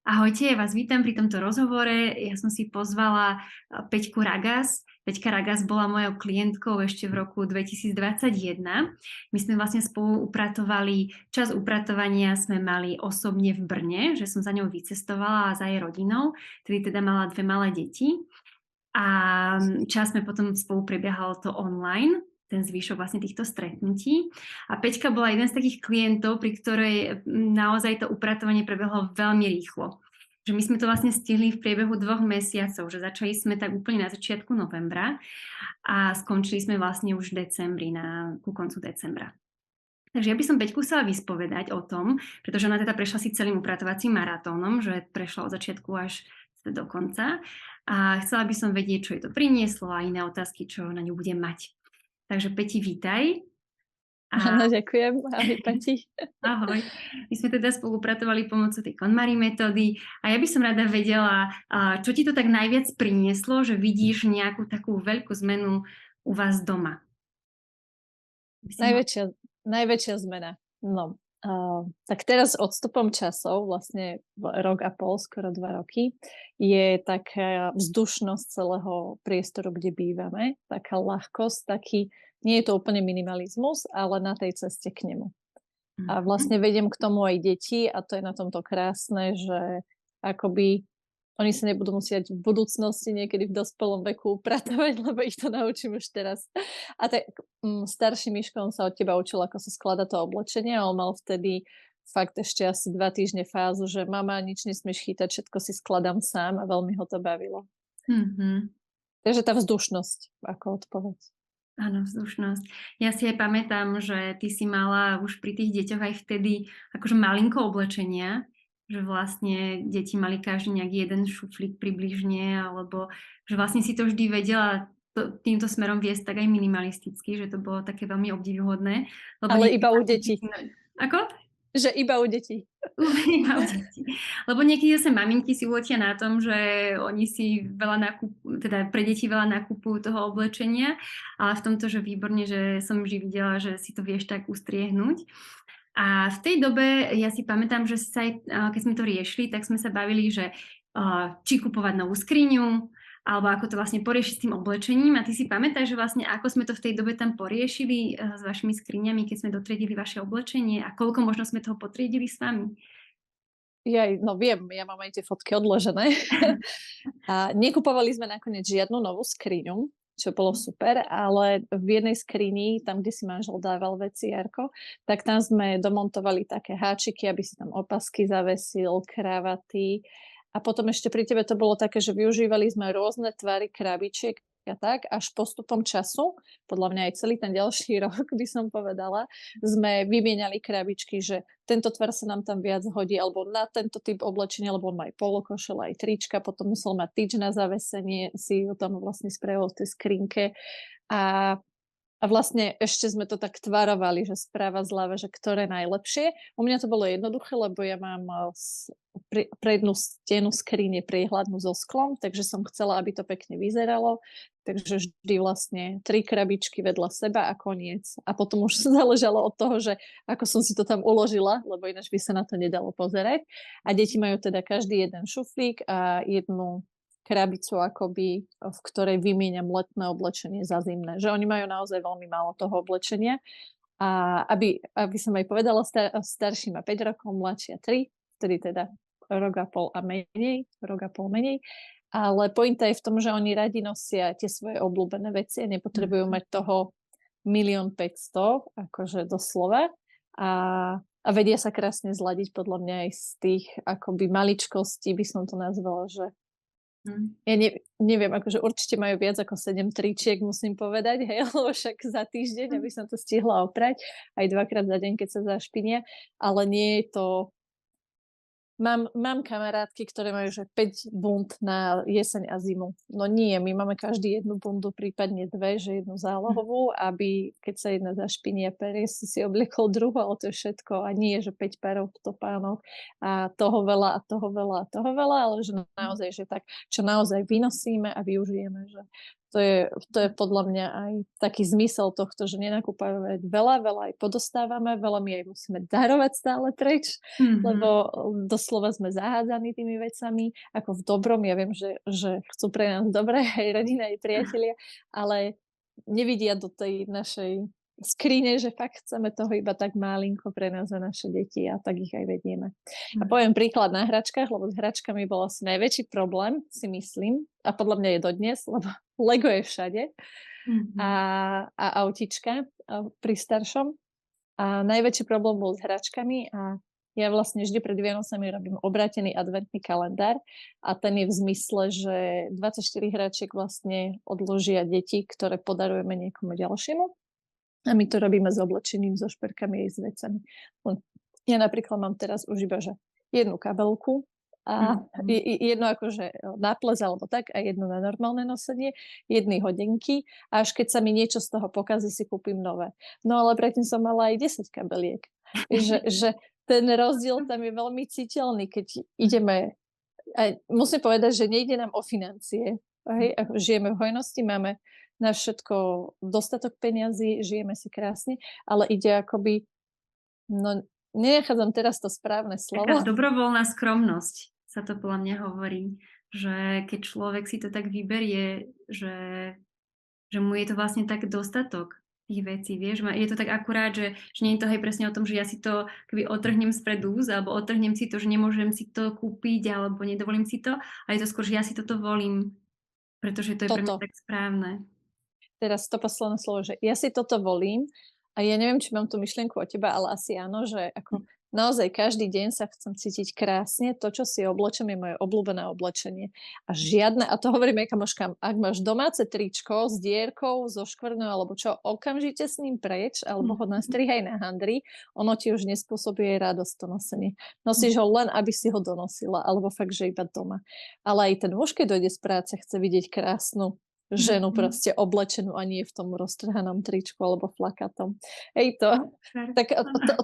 Ahojte, ja vás vítam pri tomto rozhovore. Ja som si pozvala Peťku Ragas. Peťka Ragas bola mojou klientkou ešte v roku 2021. My sme vlastne spolu upratovali, čas upratovania sme mali osobne v Brne, že som za ňou vycestovala a za jej rodinou, tedy teda mala 2 malé deti. A čas sme potom spolu prebiehalo to online, ten zvyšok vlastne týchto stretnutí. A Peťka bola jeden z takých klientov, pri ktorej naozaj to upratovanie prebehlo veľmi rýchlo. Že my sme to vlastne stihli v priebehu 2 mesiacov, že začali sme tak úplne na začiatku novembra a skončili sme vlastne už v decembri, ku koncu decembra. Takže ja by som Peťku chcela vyspovedať o tom, pretože ona teda prešla si celým upratovacím maratónom, že prešla od začiatku až do konca. A chcela by som vedieť, čo jej to prinieslo a iné otázky, čo na ňu bude mať. Takže Peti, vítaj. Áno, ďakujem. Ahoj, Peti. Ahoj. My sme teda spolupracovali pomocou tej KonMari metódy a ja by som rada vedela, čo ti to tak najviac prinieslo, že vidíš nejakú takú veľkú zmenu u vás doma. Najväčšia zmena. No, tak teraz odstupom časov, vlastne rok a pol, skoro 2 roky, je taká vzdušnosť celého priestoru, kde bývame, taká ľahkosť, taký, nie je to úplne minimalizmus, ale na tej ceste k nemu. A vlastne vediem k tomu aj deti a to je na tomto krásne, že akoby oni sa nebudú musieť v budúcnosti niekedy v dospelom veku upratovať, lebo ich to naučím už teraz. A tak starší Miško, on sa od teba učil, ako sa skladá to oblečenie a on mal vtedy fakt ešte asi 2 týždne fázu, že mama, nič nesmieš chytať, všetko si skladám sám a veľmi ho to bavilo. Takže tá vzdušnosť ako odpoveď. Áno, vzdušnosť. Ja si aj pamätám, že ty si mala už pri tých deťoch aj vtedy akože malinko oblečenia, že vlastne deti mali každý nejaký jeden šuflík približne, alebo že vlastne si to vždy vedela týmto smerom viesť tak aj minimalisticky, že to bolo také veľmi obdivuhodné. Ale iba u detí. Ako? Že iba u detí. Iba u detí. Lebo niekedy zase maminky si uletia na tom, že oni si teda pre deti veľa nakupujú toho oblečenia, ale v tomto, že výborne, že som vždy videla, že si to vieš tak ustriehnúť. A v tej dobe ja si pamätám, že keď sme to riešili, tak sme sa bavili, že či kupovať novú skriňu, alebo ako to vlastne poriešiť s tým oblečením. A ty si pamätáš, že vlastne ako sme to v tej dobe tam poriešili s vašimi skriňami, keď sme dotriedili vaše oblečenie a koľko možno sme toho potriedili s vami? No viem, ja mám aj tie fotky odložené. A nekupovali sme nakoniec žiadnu novú skriňu, čo bolo super, ale v jednej skrini, tam, kde si manžel dával veci, Jarko, tak tam sme domontovali také háčiky, aby si tam opasky zavesil, kravaty. A potom ešte pri tebe to bolo také, že využívali sme rôzne tvary krabičiek a tak, až postupom času, podľa mňa aj celý ten ďalší rok, by som povedala, sme vymieniali krabičky, že tento tvar sa nám tam viac hodí, alebo na tento typ oblečenia, lebo on má aj polokošele, aj trička, potom musel mať tyč na zavesenie, si ho tam vlastne sprejavil v tej skrinke. A vlastne ešte sme to tak tvarovali, že správa zľava, že ktoré najlepšie. U mňa to bolo jednoduché, lebo ja mám prednú stenu skrine priehľadnú so sklom, takže som chcela, aby to pekne vyzeralo. Takže vždy vlastne 3 krabičky vedľa seba a koniec. A potom už záležalo od toho, že ako som si to tam uložila, lebo ináč by sa na to nedalo pozerať. A deti majú teda každý jeden šuflík a jednu krabicu akoby, v ktorej vymieňam letné oblečenie za zimné. Že oni majú naozaj veľmi málo toho oblečenia. A aby som aj povedala, starší má 5 rokov, mladšia 3, vtedy teda rok a pol menej. Ale pointa je v tom, že oni radi nosia tie svoje obľúbené veci a nepotrebujú mať toho 1 500 000, akože doslova. A vedia sa krásne zladiť podľa mňa aj z tých akoby maličkostí, by som to nazvala, že ja neviem, akože určite majú viac ako 7 tričiek, musím povedať, hej, lebo však za týždeň, aby som to stihla oprať, aj 2-krát za deň, keď sa zašpinia, ale nie je to. Mám kamarátky, ktoré majú že 5 bund na jeseň a zimu. No nie, my máme každý jednu bundu, prípadne 2, že jednu zálohovú, aby keď sa jedna zašpinia perie, si obliekol druhú, ale to je všetko. A nie, že 5 párov topánok a toho veľa a toho veľa a toho veľa, ale že naozaj, že tak, čo naozaj vynosíme a využijeme, že To je podľa mňa aj taký zmysel tohto, že nenakúpame veľa, veľa aj podostávame, veľa my aj musíme darovať stále preč, lebo doslova sme zahádzaní tými vecami, ako v dobrom. Ja viem, že chcú pre nás dobré aj rodina, aj priatelia, ale nevidia do tej našej skrine, že fakt chceme toho iba tak málinko pre nás a naše deti a tak ich aj vedieme. A poviem príklad na hračkách, lebo s hračkami bol asi najväčší problém, si myslím, a podľa mňa je dodnes, lebo Lego je všade a autička pri staršom. A najväčší problém bol s hračkami a ja vlastne vždy pred Vianocami robím obrátený adventný kalendár a ten je v zmysle, že 24 hračiek vlastne odložia deti, ktoré podarujeme niekomu ďalšiemu. A my to robíme s oblečením, so šperkami aj s vecami. Ja napríklad mám teraz už iba, že jednu kabelku a jedno akože na ples alebo tak a jedno na normálne nosenie, jedny hodinky a až keď sa mi niečo z toho pokazí, si kúpim nové. No ale predtým som mala aj 10 kabeliek. že ten rozdiel tam je veľmi citeľný, keď ideme. A musím povedať, že nejde nám o financie. Žijeme v hojnosti, máme na všetko dostatok peňazí, žijeme si krásne, ale ide akoby, no nenachádzam teraz to správne slovo. Taká dobrovoľná skromnosť sa to podľa mňa hovorí, že keď človek si to tak vyberie, že mu je to vlastne tak dostatok tých vecí, vieš, je to tak akurát, že nie je to aj presne o tom, že ja si to keby otrhnem spred úz, alebo otrhnem si to, že nemôžem si to kúpiť, alebo nedovolím si to, ale je to skôr, že ja si toto volím, pretože to je pre mňa tak správne. Teraz to posledné slovo, že ja si toto volím a ja neviem, či mám tú myšlienku od teba, ale asi áno, že ako naozaj každý deň sa chcem cítiť krásne, to, čo si oblečem, je moje obľúbené oblečenie. A žiadne, a to hovorím aj kamoškám, ak máš domáce tričko s dierkou, so škvrnou alebo čo, okamžite s ním preč, alebo ho nastrihaj na handri, ono ti už nespôsobuje radosť to nosenie. Nosíš ho len, aby si ho donosila, alebo fakt, že iba doma. Ale aj ten muž, keď dojde z práce, chce vidieť krásnu ženu proste oblečenú a nie v tom roztrhanom tričku alebo flakatom. Tak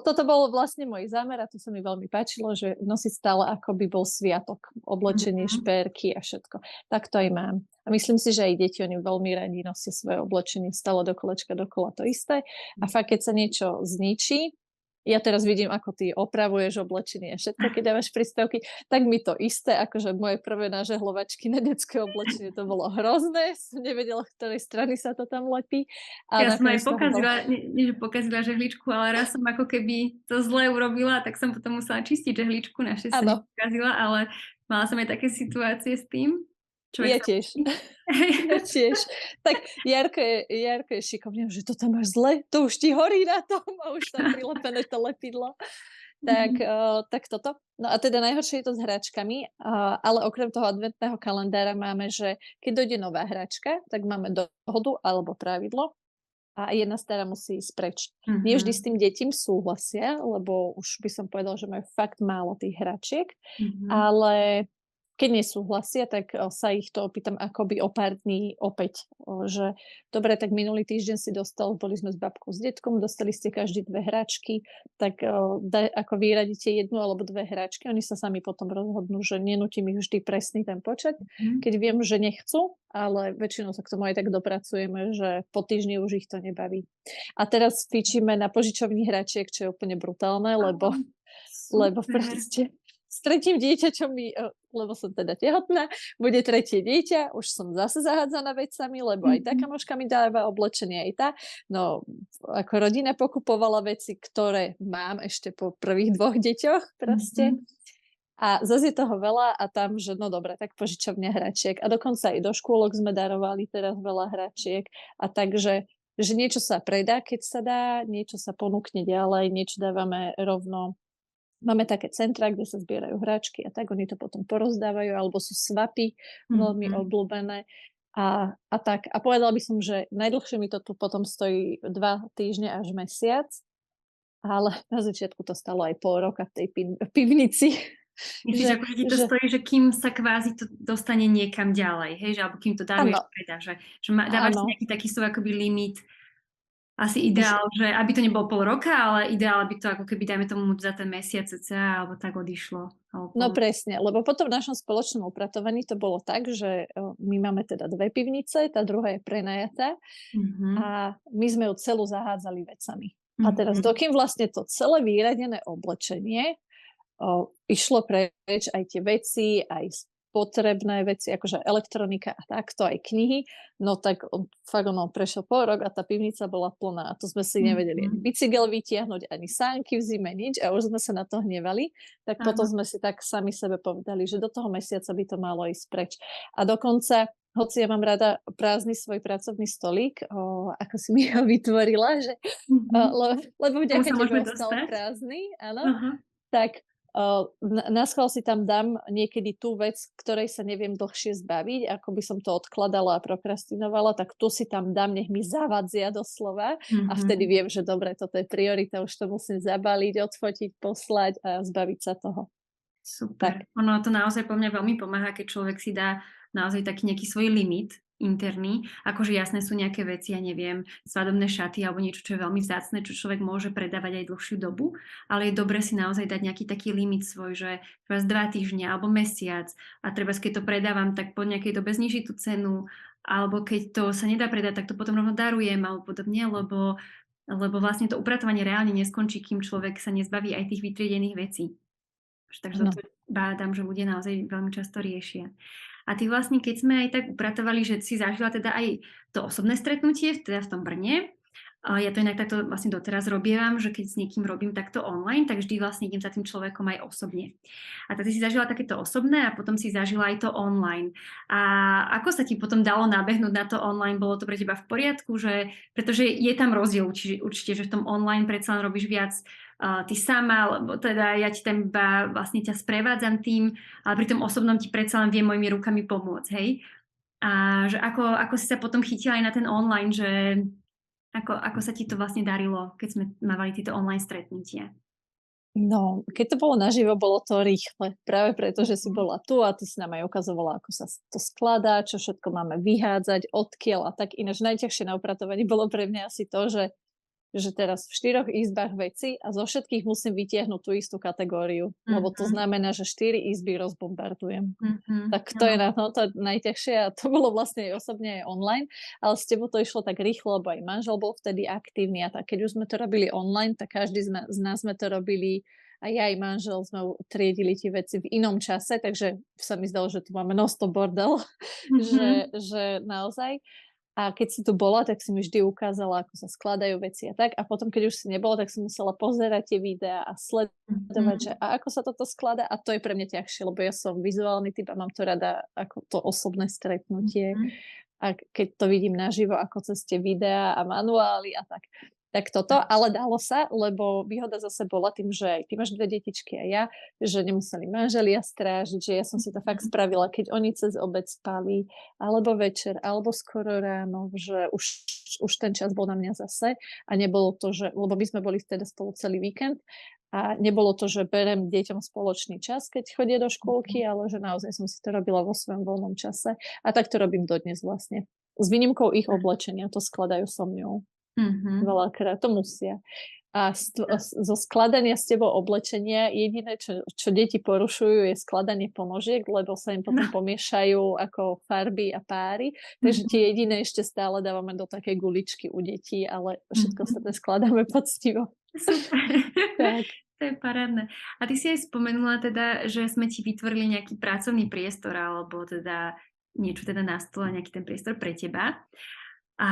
toto bol vlastne môj zámer a to sa mi veľmi páčilo, že nosiť stále ako by bol sviatok. Oblečenie, šperky a všetko. Tak to aj mám. A myslím si, že aj deti, oni veľmi radi nosia svoje oblečenie stále do kolečka, dokola to isté. A fakt, keď sa niečo zničí, ja teraz vidím, ako ty opravuješ oblečenie a všetko, keď dávaš príspevky, tak mi to isté, akože moje prvé nažehlovačky na detské oblečenie, to bolo hrozné, som nevedela, z ktorej strany sa to tam lepí. A ja som aj pokazila, nie že pokazila žehličku, ale raz som ako keby to zle urobila, tak som potom musela čistiť žehličku, našťastie sa pokazila, ale mala som aj také situácie s tým. Ja tiež. Tak Jarko je šikovný, že to tam máš zle, to už ti horí na tom a už tam prilepené to lepidlo. Tak toto. No a teda najhoršie je to s hračkami, ale okrem toho adventného kalendára máme, že keď dojde nová hračka, tak máme dohodu alebo pravidlo a jedna stará musí ísť preč. Nie vždy s tým deťom súhlasia, lebo už by som povedala, že majú fakt málo tých hračiek, ale keď nesúhlasia, tak sa ich to opýtam akoby o pár dní opäť, že dobre, tak minulý týždeň si boli sme s babkou, s detkom, dostali ste každý 2 hračky, tak ako vyradíte jednu alebo 2 hračky, oni sa sami potom rozhodnú, že nenútim ich vždy presný ten počet, keď viem, že nechcú, ale väčšinou sa k tomu aj tak dopracujeme, že po týždni už ich to nebaví. A teraz fičíme na požičovní hračiek, čo je úplne brutálne, lebo proste s tretím dieťačom lebo som teda tehotná, bude tretie dieťa, už som zase zahádzaná vecami, lebo aj tá kamoška mi dáva oblečenie, aj tá. No, ako rodina pokupovala veci, ktoré mám ešte po prvých 2 deťoch proste. A zase je toho veľa a tam, že no dobre, tak požičovňa hračiek. A dokonca aj do škôlok sme darovali teraz veľa hračiek. A takže že niečo sa predá, keď sa dá, niečo sa ponúkne ďalej, niečo dávame rovno. Máme také centra, kde sa zbierajú hračky a tak oni to potom porozdávajú, alebo sú swapy veľmi obľúbené a tak. A povedala by som, že najdlhšie mi to tu potom stojí 2 týždne až mesiac, ale na začiatku to stalo aj pol roka v tej pivnici. Myslíš, že ti to stojí, že kým sa kvázi to dostane niekam ďalej, hej? Že, alebo kým to daruješ, že dávaš nejaký taký svoj akoby limit Asi Už, ideál, že aby to nebolo pol roka, ale ideál, aby to ako keby, dajme tomu, za ten mesiac cca, alebo tak odišlo. Alebo no pol. presne, lebo potom v našom spoločnom upratovaní to bolo tak, že my máme teda 2 pivnice, tá druhá je prenajatá Mhm. a my sme ju celú zahádzali vecami. A teraz Mhm. dokým vlastne to celé vyradené oblečenie išlo preč, aj tie veci, aj potrebné veci, akože elektronika a takto, aj knihy, no tak fakt prešiel pol rok a tá pivnica bola plná a to sme si nevedeli ani Mhm. bicykel vytiahnuť, ani sánky v zime, nič a už sme sa na to hnevali, tak potom Áno. sme si tak sami sebe povedali, že do toho mesiaca by to malo ísť preč. A dokonca, hoci ja mám rada prázdny svoj pracovný stolík, ako si mi ho vytvorila, že, Mhm. lebo K tomu vďaka sa tebe môžeme ostal dostať. prázdny, áno, Aha. tak naschvál si tam dám niekedy tú vec, ktorej sa neviem dlhšie zbaviť, ako by som to odkladala a prokrastinovala, tak tu si tam dám, nech mi zavadzia doslova a vtedy Mhm. viem, že dobre, toto je priorita, už to musím zabaliť, odfotiť, poslať a zbaviť sa toho. Super. Tak, Ono to naozaj po mňa veľmi pomáha, keď človek si dá naozaj taký nejaký svoj limit interný. Akože jasné sú nejaké veci, ja neviem, svadobné šaty alebo niečo, čo je veľmi vzácne, čo človek môže predávať aj dlhšiu dobu, ale je dobre si naozaj dať nejaký taký limit svoj, že raz 2 týždne alebo mesiac a treba, keď to predávam, tak po nejakej dobe znižiť tú cenu, alebo keď to sa nedá predať, tak to potom rovno darujem alebo podobne, lebo vlastne to upratovanie reálne neskončí, kým človek sa nezbaví aj tých vytriedených vecí. Takže toto áno. bádam, že ľudia naozaj veľmi často riešia. A ty vlastne, keď sme aj tak upratovali, že si zažila teda aj to osobné stretnutie, teda v tom Brne, a ja to inak takto vlastne doteraz robievam, že keď s niekým robím takto online, tak vždy vlastne idem za tým človekom aj osobne. A tak ty si zažila takéto osobné a potom si zažila aj to online. A ako sa ti potom dalo nabehnúť na to online? Bolo to pre teba v poriadku? Pretože je tam rozdiel určite, že v tom online predsa len robíš viac ty sama, lebo teda ja ti tam iba vlastne ťa sprevádzam tým, ale pri tom osobnom ti predsa len viem mojimi rukami pomôcť, hej? A že ako si sa potom chytila aj na ten online, že ako sa ti to vlastne darilo, keď sme mávali tieto online stretnutia? No, keď to bolo naživo, bolo to rýchle. Práve preto, že si Mhm. bola tu a ty si nám aj ukazovala, ako sa to skladá, čo všetko máme vyhádzať, odkiaľ a tak. Ináč najťažšie na upratovaní bolo pre mňa asi to, že teraz v 4 izbách veci a zo všetkých musím vytiahnuť tú istú kategóriu, lebo to Mhm. znamená, že 4 izby rozbombardujem. Mhm. Tak to je Áno. na tomto najťažšie a to bolo vlastne aj osobne, aj online, ale s tebou to išlo tak rýchlo, lebo aj manžel bol vtedy aktívny a tak keď už sme to robili online, tak každý z nás sme to robili a ja aj manžel sme triedili tie veci v inom čase, takže sa mi zdalo, že tu máme non-stop bordel, Mhm. že naozaj. A keď si tu bola, tak si mi vždy ukázala, ako sa skladajú veci a tak. A potom, keď už si nebola, tak som musela pozerať tie videá a sledovať, že Mhm. a ako sa toto skladá. A to je pre mňa ťažšie, lebo ja som vizuálny typ a mám to rada ako to osobné stretnutie. Mhm. A keď to vidím naživo, ako cez tie videá a manuály a tak. Tak toto, ale dalo sa, lebo výhoda zase bola tým, že aj ty máš 2 detičky a ja, že nemuseli manželia strážiť, že ja som si to fakt spravila, keď oni cez obed spali, alebo večer, alebo skoro ráno, že už ten čas bol na mňa zase a nebolo to, že, lebo my sme boli vtedy spolu celý víkend a nebolo to, že berem deťom spoločný čas, keď chodia do škôlky, ale že naozaj som si to robila vo svojom voľnom čase a tak to robím dodnes vlastne. S výnimkou ich oblečenia, to skladajú so mňou. Mhm. Veľakrát to musia. A zo skladania s tebou oblečenia jediné, čo deti porušujú, je skladanie ponožiek, lebo sa im potom No. pomiešajú ako farby a páry. Takže Mhm. tie jediné ešte stále dávame do takej guličky u detí, ale všetko sa Mhm. skladáme poctivo. Super. Tak. To je parádne. A ty si aj spomenula teda, že sme ti vytvorili nejaký pracovný priestor alebo teda niečo teda na stole, nejaký ten priestor pre teba. A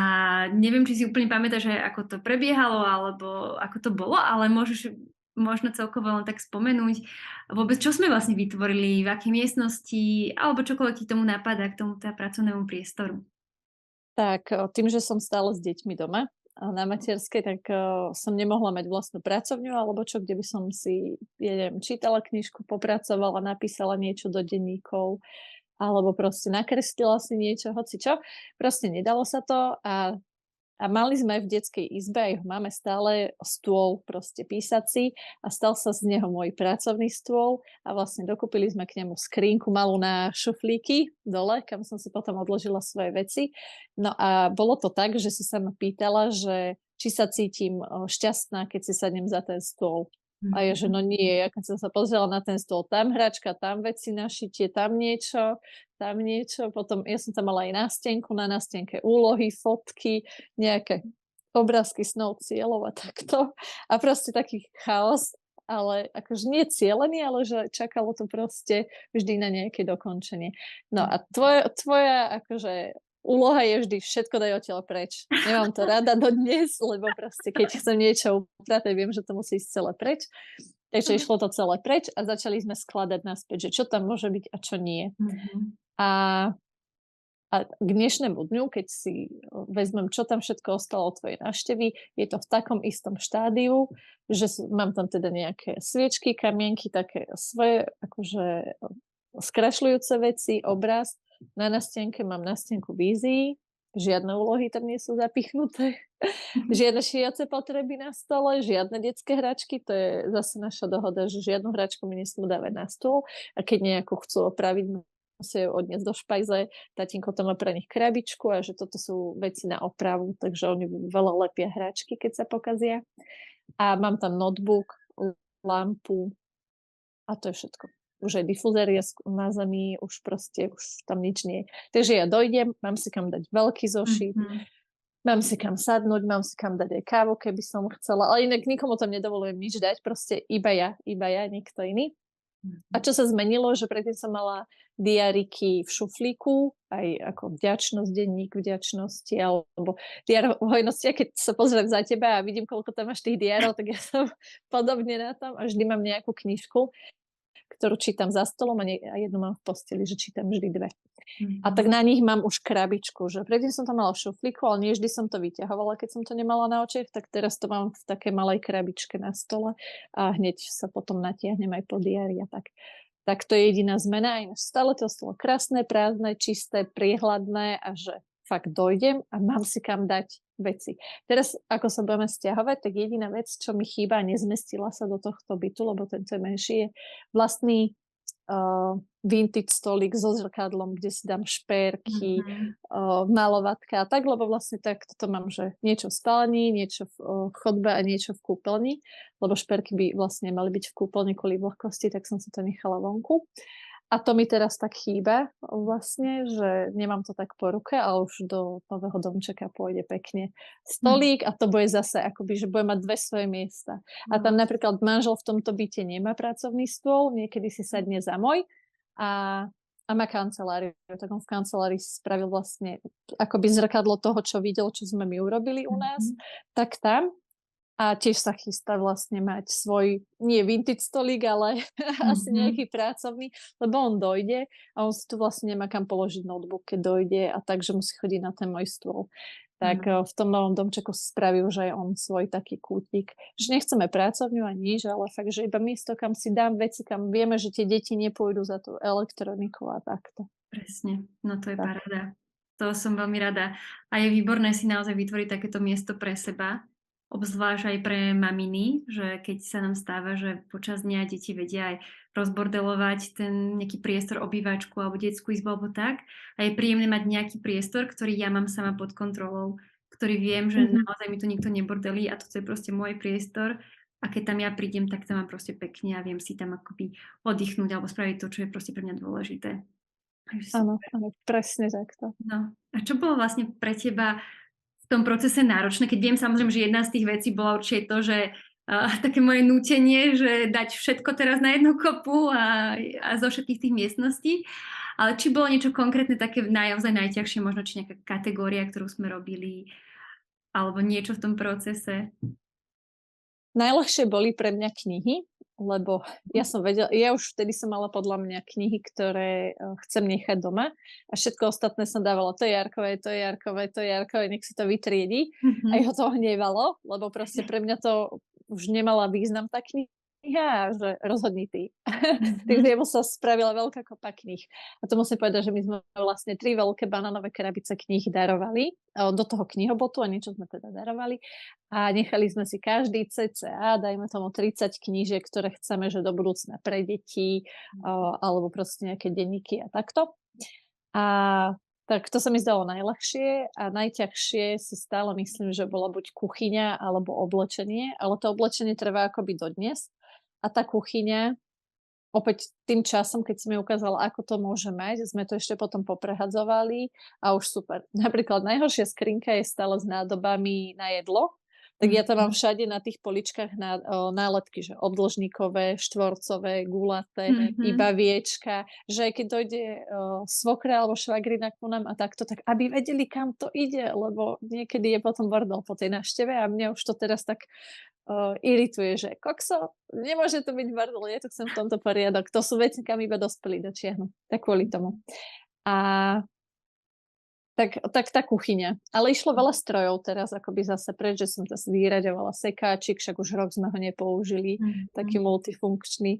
neviem, či si úplne pamätáš, že ako to prebiehalo alebo ako to bolo, ale môžeš možno celkovo len tak spomenúť vôbec, čo sme vlastne vytvorili, v akej miestnosti alebo čokoľvek ti tomu napadá k tomu teda pracovnému priestoru. Tak, tým, že som stále s deťmi doma na materskej, tak som nemohla mať vlastnú pracovňu alebo čo, kde by som si, ja neviem, čítala knižku, popracovala, napísala niečo do denníkov alebo proste nakreslila si niečo, hocičo. Proste nedalo sa to a A mali sme v detskej izbe, aj ho máme stále, stôl proste písací a stal sa z neho môj pracovný stôl a vlastne dokúpili sme k nemu skrinku malú na šuflíky dole, kam som si potom odložila svoje veci. No a bolo to tak, že si sa ma pýtala, že či sa cítim šťastná, keď si sadnem za ten stôl. A ja, že no nie, ja keď som sa pozrela na ten stôl, tam hračka, tam veci na šitie, tam niečo, potom ja som tam mala aj nástenku, na nástenke úlohy, fotky, nejaké obrázky snov, cieľov a takto. A proste taký chaos, ale akože nie cielený, ale že čakalo to proste vždy na nejaké dokončenie. No a tvoja akože úloha je vždy všetko daj odtiaľ preč. Nemám to rada dodnes, lebo proste keď chcem niečo upratať, viem, že to musí ísť celé preč. Takže išlo to celé preč a začali sme skladať naspäť, že čo tam môže byť a čo nie. A k dnešnému dňu, keď si vezmem, čo tam všetko ostalo od tvojej návštevy, je to v takom istom štádiu, že mám tam teda nejaké sviečky, kamienky, také svoje akože skrašľujúce veci, obraz. Na nástenke mám nástenku vízií, žiadne úlohy tam nie sú zapichnuté, žiadne šiace potreby na stole, žiadne detské hračky, to je zase naša dohoda, že žiadnu hračku mi nesmú dávať na stôl a keď nejakú chcú opraviť, musia ju odniesť do špajze, tatínko tam má pre nich krabičku a že toto sú veci na opravu, takže oni veľa lepia hračky, keď sa pokazia. A mám tam notebook, lampu a to je všetko. Už aj difuzéria na zemi, už tam nič nie je. Takže ja dojdem, mám si kam dať veľký zošit, mám si kam sadnúť, mám si kam dať aj kávu, keby som chcela, ale inak nikomu tam nedovolujem nič dať, proste iba ja, nikto iný. A čo sa zmenilo, že predtým som mala diariky v šuflíku, aj ako vďačnosť, denník vďačnosti, alebo diár hojnosti. A keď sa pozriem za teba a vidím, koľko tam máš tých diárov, tak ja som podobne na tom a vždy mám nejakú knižku, ktorú čítam za stolom a jednu mám v posteli, že čítam vždy dve. A tak na nich mám už krabičku, že predtým som to mala v šuflíku, ale nie vždy som to vyťahovala, keď som to nemala na očiach, tak teraz to mám v takej malej krabičke na stole a hneď sa potom natiahnem aj po diári a tak. Tak to je jediná zmena, ináč stále to stalo krásne, prázdne, čisté, priehľadné a že fakt dojdem a mám si kam dať veci. Teraz, ako sa budeme stiahovať, tak jediná vec, čo mi chýba, nezmestila sa do tohto bytu, lebo tento je menší, je vlastný vintage stolík so zrkadlom, kde si dám šperky, malovatka a tak, lebo vlastne tak toto mám, že niečo v spálni, niečo v chodbe a niečo v kúpeľni, lebo šperky by vlastne mali byť v kúpeľni kvôli vlhkosti, tak som si to nechala vonku. A to mi teraz tak chýba vlastne, že nemám to tak po ruke, ale už do nového domčeka pôjde pekne stolík a to bude zase akoby, že bude mať dve svoje miesta. A tam napríklad manžel v tomto byte nemá pracovný stôl, niekedy si sadne za môj a má kanceláriu. Tak on v kancelárii spravil vlastne akoby zrkadlo toho, čo videl, čo sme my urobili u nás, tak tam. A tiež sa chystá vlastne mať svoj, nie vintage stolík, ale asi nejaký pracovný, lebo on dojde a on si tu vlastne nemá kam položiť notebook, keď dojde a takže musí chodiť na ten môj stôl. Tak v tom novom domčeku spravil, že je on svoj taký kútik. Že nechceme pracovňu a nič, ale fakt, že iba miesto, kam si dám veci, kam vieme, že tie deti nepôjdu za tú elektroniku a takto. Presne, no to je paráda. To som veľmi rada. A je výborné si naozaj vytvoriť takéto miesto pre seba, obzvlášť aj pre maminy, že keď sa nám stáva, že počas dňa deti vedia aj rozbordelovať ten nejaký priestor, obývačku alebo detskú izbu alebo tak. A je príjemné mať nejaký priestor, ktorý ja mám sama pod kontrolou, ktorý viem, že naozaj mi to nikto nebordelí a toto je proste môj priestor. A keď tam ja prídem, tak to mám proste pekne a viem si tam akoby oddychnúť alebo spraviť to, čo je proste pre mňa dôležité. Áno, presne takto. No. A čo bolo vlastne pre teba v tom procese náročné, keď viem samozrejme, že jedna z tých vecí bola určite to, že také moje nútenie, že dať všetko teraz na jednu kopu a zo všetkých tých miestností, ale či bolo niečo konkrétne také naozaj najťažšie, možno či nejaká kategória, ktorú sme robili, alebo niečo v tom procese? Najľahšie boli pre mňa knihy, lebo ja už vtedy som mala podľa mňa knihy, ktoré chcem nechať doma a všetko ostatné som dávala, to je Jarkové, nech si to vytriedi. A ho to hnevalo, lebo proste pre mňa to už nemala význam tá kniha. Ja, že rozhodni ty. Takže Mhm. jemu sa spravila veľká kopa kníh. A to musím povedať, že my sme vlastne 3 veľké banánové krabice kníh darovali do toho knihobotu a niečo sme teda darovali. A nechali sme si každý cca, dajme tomu 30 knížiek, ktoré chceme, že do budúcna pre deti, alebo proste nejaké denníky a takto. A tak to sa mi zdalo najľahšie a najťažšie si stále myslím, že bola buď kuchyňa alebo oblečenie, ale to oblečenie trvá akoby dodnes. A tá kuchyňa, opäť tým časom, keď si mi ukázala, ako to môže mať, sme to ešte potom poprehadzovali a už super. Napríklad najhoršia skrinka je stále s nádobami na jedlo, tak ja tam mám Mhm. všade na tých poličkách nálepky, že obdĺžnikové, štvorcové, gulaté, iba Mhm. viečka, že aj keď dojde svokra alebo švagrina ku nám a takto, tak aby vedeli, kam to ide, lebo niekedy je potom bordel po tej návšteve a mňa už to teraz tak irituje, že kokso, nemôže to byť bordel, ja tu chcem v tomto poriadok. To sú veci, kam iba dospelí dočiahnu. Tak kvôli tomu. A tak tá kuchyňa. Ale išlo veľa strojov teraz akoby zase preč, že som zase vyraďovala sekáčik, však už rok sme ho nepoužili, taký Mhm. multifunkčný.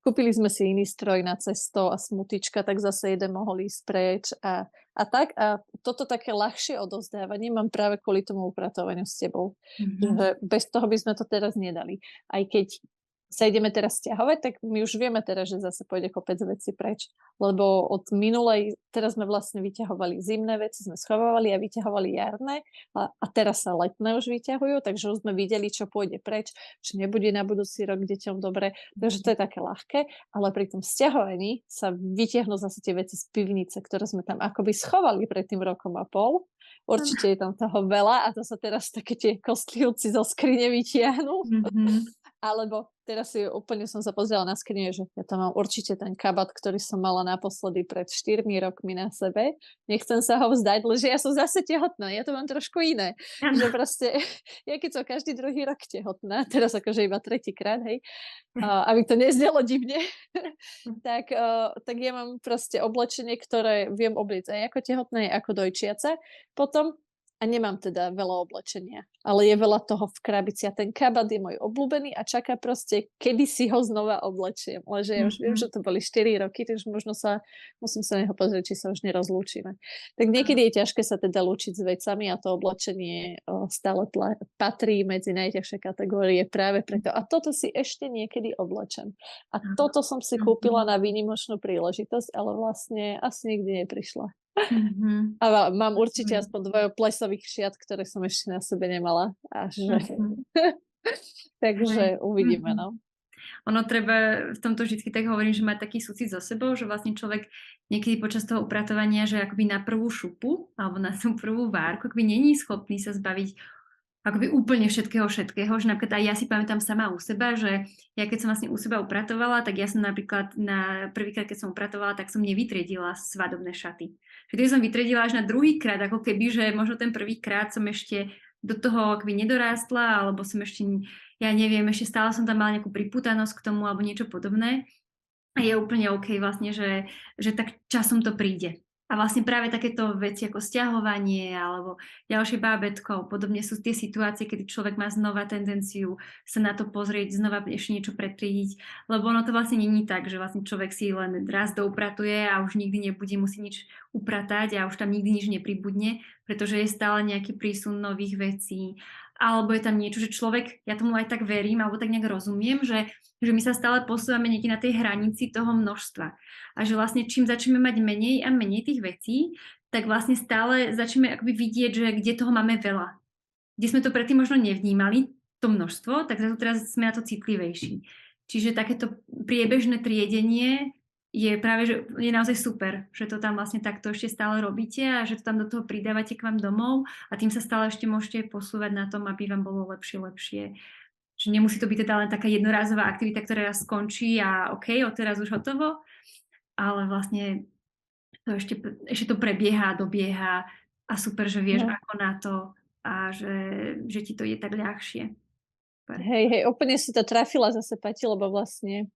Kúpili sme si iný stroj na cesto a smutička, tak zase jeden mohol ísť preč a tak. A toto také ľahšie odozdávanie mám práve kvôli tomu upratovaniu s tebou. Mhm. Že bez toho by sme to teraz nedali. Aj keď sa ideme teraz sťahovať, tak my už vieme teraz, že zase pôjde kopec veci preč. Lebo od minulej, teraz sme vlastne vyťahovali zimné veci, sme schovávali a vyťahovali jarné a teraz sa letné už vyťahujú, takže už sme videli, čo pôjde preč, čo nebude na budúci rok deťom dobre. Takže to je také ľahké, ale pri tom sťahovaní sa vytiahnu zase tie veci z pivnice, ktoré sme tam akoby schovali pred tým rokom a pol. Určite je tam toho veľa a to sa teraz také tie kostlivci zo skrine vytiahnu. Mhm. Alebo teraz si úplne som sa pozrela na skrine, že ja tam mám určite ten kabát, ktorý som mala naposledy pred 4 rokmi na sebe. Nechcem sa ho vzdať, lenže ja som zase tehotná, ja to mám trošku iné. Že Áno. proste, ja keď som každý druhý rok tehotná, teraz akože iba tretíkrát, hej, aby to neznelo divne, tak ja mám proste oblečenie, ktoré viem obliecť aj ako tehotná, aj ako dojčiaca. Potom a nemám teda veľa oblečenia, ale je veľa toho v krabici a ten kabát je môj obľúbený a čaká proste, kedy si ho znova oblečiem. Lenže ja už viem, že Mhm. to boli 4 roky, takže možno musím sa neho pozrieť, či sa už nerozlúčime. Tak niekedy je ťažké sa teda lúčiť s vecami a to oblečenie stále patrí medzi najťažšie kategórie práve preto. A toto si ešte niekedy oblečem. A Áno. toto som si kúpila Mhm. na výnimočnú príležitosť, ale vlastne asi nikdy neprišla. Mhm. A mám určite Rozumiem. aspoň 2 plesových šiat, ktoré som ešte na sebe nemala. A že Mhm. Hej. takže uvidíme, Mhm. no. Ono treba, v tomto vždycky tak hovorím, že mať taký súcit so sebou, že vlastne človek niekedy počas toho upratovania, že akoby na prvú šupu alebo na tú prvú várku akoby není schopný sa zbaviť akoby úplne všetkého, že napríklad aj ja si pamätám sama u seba, že ja keď som vlastne u seba upratovala, tak ja som napríklad na prvýkrát, keď som upratovala, tak som nevytriedila svadobné šaty. Že tie som vytriedila až na druhýkrát, ako keby, že možno ten prvýkrát som ešte do toho akoby nedorástla, alebo som ešte, ja neviem, ešte stále som tam mala nejakú pripútanosť k tomu alebo niečo podobné. A je úplne OK vlastne, že tak časom to príde. A vlastne práve takéto veci ako sťahovanie alebo ďalšie bábätko, podobne sú tie situácie, kedy človek má znova tendenciu sa na to pozrieť, znova ešte niečo pretriediť, lebo ono to vlastne není tak, že vlastne človek si len raz doupratuje a už nikdy nebude musieť nič upratať a už tam nikdy nič nepribudne, pretože je stále nejaký prísun nových vecí, alebo je tam niečo, že človek, ja tomu aj tak verím, alebo tak nejak rozumiem, že my sa stále posúvame niekde na tej hranici toho množstva. A že vlastne čím začneme mať menej a menej tých vecí, tak vlastne stále začneme akoby vidieť, že kde toho máme veľa. Kde sme to predtým možno nevnímali, to množstvo, tak zrazu teraz sme na to citlivejší. Čiže takéto priebežné triedenie je práve, že je naozaj super, že to tam vlastne takto ešte stále robíte a že to tam do toho pridávate k vám domov a tým sa stále ešte môžete posúvať na tom, aby vám bolo lepšie. Že nemusí to byť teda len taká jednorázová aktivita, ktorá skončí a OK, odteraz už hotovo, ale vlastne to ešte to prebieha, dobieha a super, že vieš No. ako na to a že ti to je tak ľahšie. Super. Hej, úplne si to trafila zase, Pati, lebo vlastne,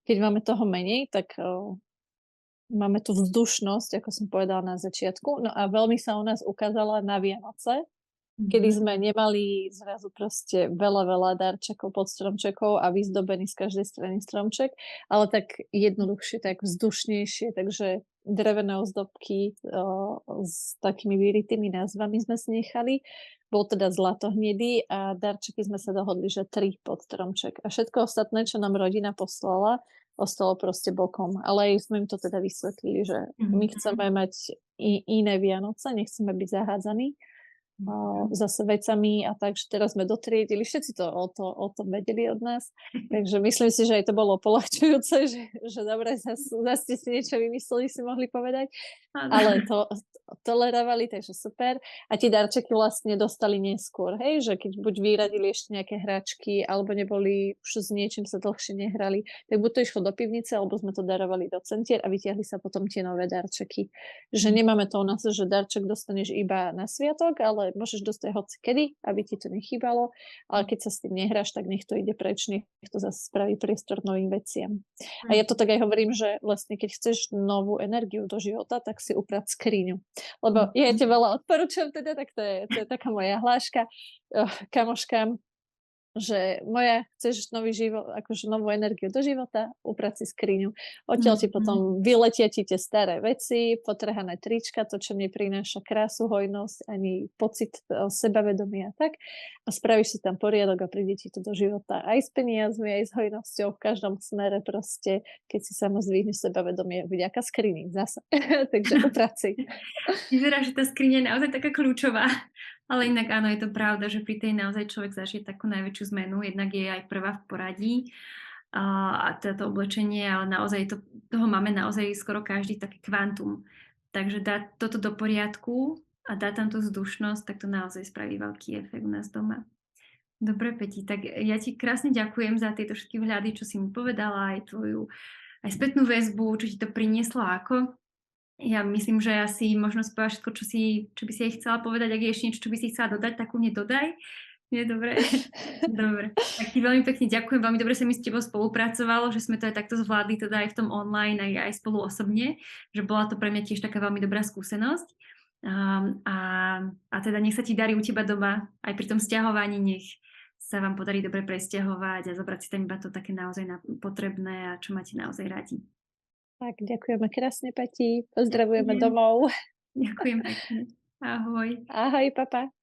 keď máme toho menej, tak máme tú vzdušnosť, ako som povedala na začiatku. No a veľmi sa u nás ukázala na Vianoce, kedy Mhm. sme nemali zrazu proste veľa darčekov pod stromčekov a vyzdobený z každej strany stromček, ale tak jednoduchšie, tak vzdušnejšie, takže drevené ozdobky s takými vyritými názvami sme si nechali. Bol teda zlatohnedý a darčeky sme sa dohodli, že 3 pod stromček. A všetko ostatné, čo nám rodina poslala, ostalo proste bokom. Ale aj sme im to teda vysvetlili, že my Mhm. chceme mať iné Vianoce, nechceme byť zahádzaní Mhm. zase vecami a tak, že teraz sme dotriedili, všetci to o tom vedeli od nás, takže myslím si, že aj to bolo poľahčujúce, že dobre, zase ste si niečo vymysleli, si mohli povedať, Áno. ale to tolerovali, takže super. A tie darčeky vlastne dostali neskôr, hej, že keď buď vyradili ešte nejaké hračky, alebo neboli, už s niečím sa dlhšie nehrali, tak buď to išlo do pivnice, alebo sme to darovali do centier a vytiahli sa potom tie nové darčeky. Že nemáme to u nás, že darček dostaneš iba na sviatok, ale môžeš dostať hoci kedy, aby ti to nechýbalo, ale keď sa s tým nehráš, tak nech to ide preč, nech to zase spraví priestor novým veciam. A ja to tak aj hovorím, že vlastne keď chceš novú energiu do života, tak si uprať skriňu. Lebo ja Mhm. ti veľa odporúčam teda, tak to je taká moja hláška kamoškám, že moja, chceš nový život, akože novú energiu do života, uprať si skriňu. Odtiaľ ti Mhm. potom vyletia ti tie staré veci, potrhané trička, to, čo neprináša krásu, hojnosť, ani pocit sebavedomia a tak. A spravíš si tam poriadok a príde ti to do života aj s peniazmi, aj s hojnosťou, v každom smere proste, keď si sama zdvihneš sebavedomie vďaka skrini zase. Takže uprať si. Vyzerá, že tá skriňa je naozaj taká kľúčová, ale inak áno, je to pravda, že pri tej naozaj človek zažije takú najväčšiu zmenu, jednak je aj prvá v poradí a teda to oblečenie, ale naozaj toho máme naozaj skoro každý také kvantum. Takže dať toto do poriadku a dať tam tú vzdušnosť, tak to naozaj spraví veľký efekt u nás doma. Dobre, Peti, tak ja ti krásne ďakujem za tieto všetky vhľady, čo si mi povedala, aj tvoju aj spätnú väzbu, čo ti to prinieslo a ako. Ja myslím, že asi možno povedala všetko, čo by si jej chcela povedať. Ak je ešte niečo, čo by si chcela dodať, tak kľudne dodaj. Nie, dobre? Dobre. Tak ti veľmi pekne ďakujem. Veľmi dobre sa mi s tebou spolupracovalo, že sme to aj takto zvládli, teda aj v tom online, aj spolu osobne. Že bola to pre mňa tiež taká veľmi dobrá skúsenosť. A, a teda nech sa ti darí u teba doma, aj pri tom sťahovaní, nech sa vám podarí dobre presťahovať a zobrať si tam iba to také naozaj potrebné a čo máte naozaj radi. Tak, ďakujeme krásne, Peti. Pozdravujeme Ďakujem. domov. Ďakujem pekne. Ahoj. Ahoj, papa.